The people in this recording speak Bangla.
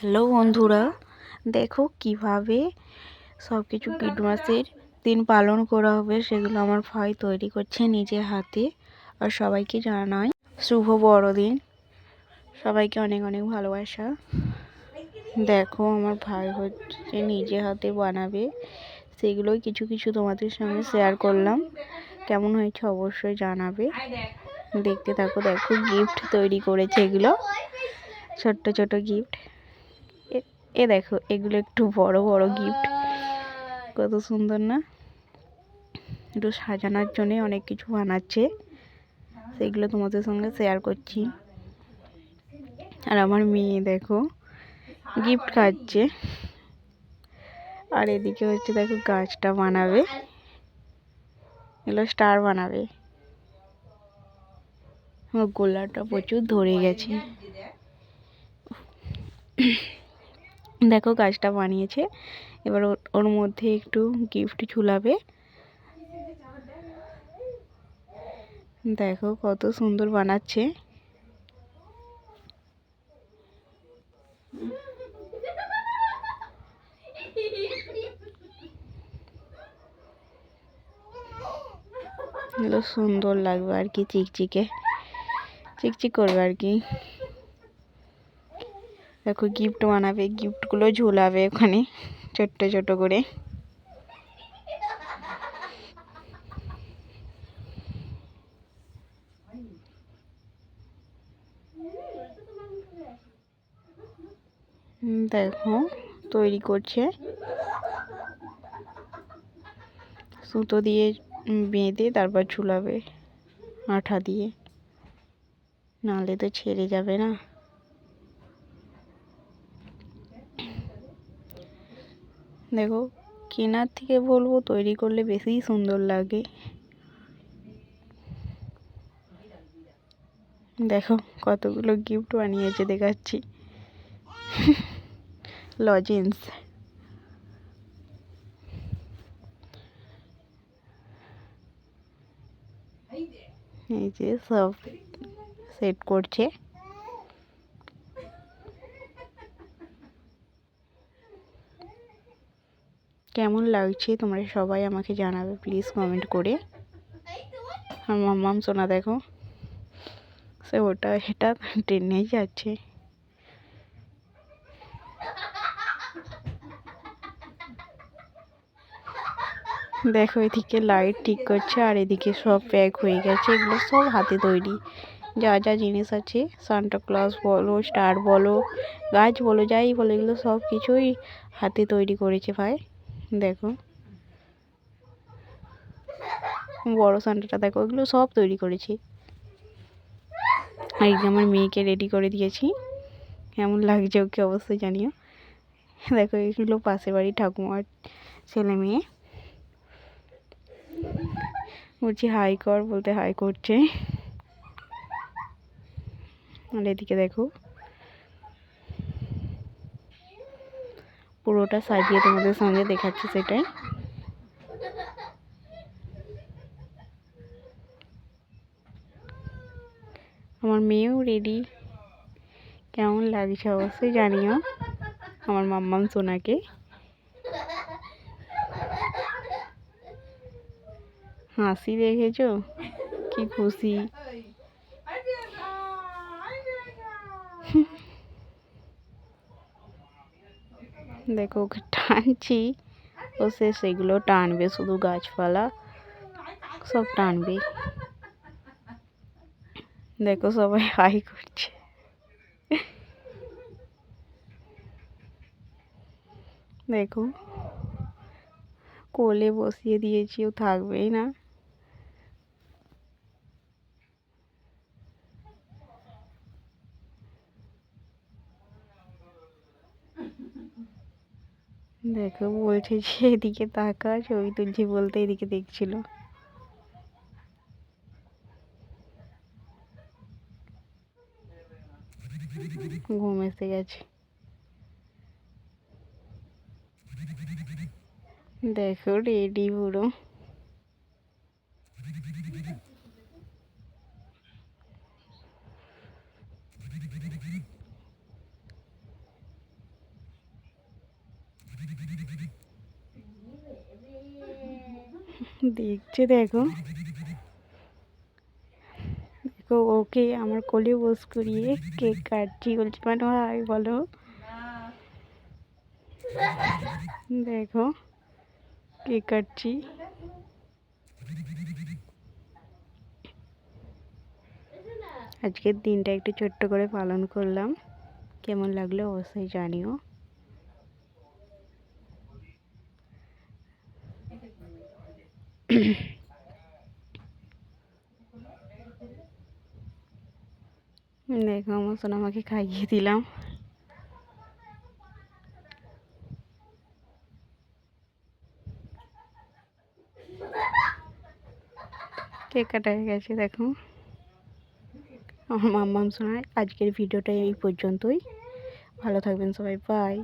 হ্যালো বন্ধুরা, দেখো কিভাবে সব কিছু ক্রিসমাসের দিন পালন করা হবে সেগুলো আমার ভাই তৈরি করছে নিজের হাতে। আর সবাইকে জানাই শুভ বড়দিন, সবাইকে অনেক অনেক ভালোবাসা। দেখো আমার ভাই হচ্ছে নিজে হাতে বানাবে, সেগুলোই কিছু কিছু তোমাদের সঙ্গে শেয়ার করলাম। কেমন হয়েছে অবশ্যই জানাবে। দেখতে থাকো। দেখো গিফট তৈরি করেছে, এগুলো ছোট্ট ছোট গিফট। এ দেখো এগুলো একটু বড় বড় গিফট, কত সুন্দর না? একটু সাজানোর জন্য অনেক কিছু বানাচ্ছে, সেগুলো তোমাদের সঙ্গে শেয়ার করছি। আর আমার মেয়ে দেখো গিফট খাচ্ছে। আর এদিকে হচ্ছে দেখো গাছটা বানাবে, এগুলো স্টার বানাবে। আমার গোলাপটা প্রচুর ধরে গেছে। দেখো গাছটা বানিয়েছে, এবার ওর মধ্যে একটু গিফট ঝুলাবে। দেখো কত সুন্দর বানাচ্ছে। এগুলো সুন্দর লাগবে আর কি, চিকচিকে চিকচিক করবে আর কি। দেখো গিফট বানাবে, গিফটগুলো ঝুলাবে ওখানে ছোট্ট ছোট করে। দেখো তৈরি করছে, সুতো দিয়ে বেঁধে তারপর ঝুলাবে আঠা দিয়ে, নাহলে তো ছেড়ে যাবে না। দেখো কেনার থেকে বলবো তৈরি করলে বেশি সুন্দর লাগে। দেখো কতগুলো গিফট বানিয়েছে দেখাচ্ছি। লজেন্স, এই যে সব সেট করছে। কেমন লাগছে তোমরা সবাই আমাকে জানাবে প্লিজ কমেন্ট করে। আর মাম্মাম সোনা দেখো সে ওটা এটা টেনে যাচ্ছে। দেখো এদিকে লাইট ঠিক করছে, আর এদিকে সব প্যাক হয়ে গেছে। এগুলো সব হাতে তৈরি, যা যা জিনিস আছে, সান্টা ক্লজ বলো, স্টার বলো, গাছ বলো, যাই বলো, এগুলো সব কিছুই হাতে তৈরি করেছে ভাই। দেখো বড় সান্টাটা দেখো, এগুলো সব তৈরি করেছি। আর এই যে আমার মেয়েকে রেডি করে দিয়েছি, কেমন লাগছে ওকে অবশ্যই জানিও। দেখো এগুলো পাশের বাড়ি ঠাকুমার ছেলে মেয়ে, বলছি হাই কর, বলতে হাই করছে। আর এদিকে দেখো পুরোটা সাজিয়ে তোমাদের সঙ্গে দেখাচ্ছি, সেটাই। আমার মেয়েও রেডি, কেমন লাগছে অবশ্যই জানিও আমার মাম্মাম সোনাকে। হাসি দেখেছো, কি খুশি। দেখো ওকে টানছি, ও সে সেগুলো টানবে, শুধু গাছপালা সব টানবে। দেখো সবাই হাই করছে। দেখো কোলে বসিয়ে দিয়েছি, ও থাকবেই না। দেখো বলছে যে এদিকে তাকা, ছবি তুলছি বলতে এদিকে দেখছিল। ঘুম এসে গেছে। দেখো রেডি পুরো। দেখছে দেখো, দেখো ওকে আমার কোলে বস করিয়ে কেক কাটছি, বলছি মানে হাই বলো। দেখো কেক কাটছি। আজকের দিনটা একটু ছোট্ট করে পালন করলাম, কেমন লাগলো অবশ্যই জানিও। দেখো আমার সোনা আমাকে খাইয়ে দিলাম। কেক কাটা হয়ে গেছে দেখো আমার মাম্মাম সোনা। আজকের ভিডিওটা এই পর্যন্তই, ভালো থাকবেন সবাই, বাই।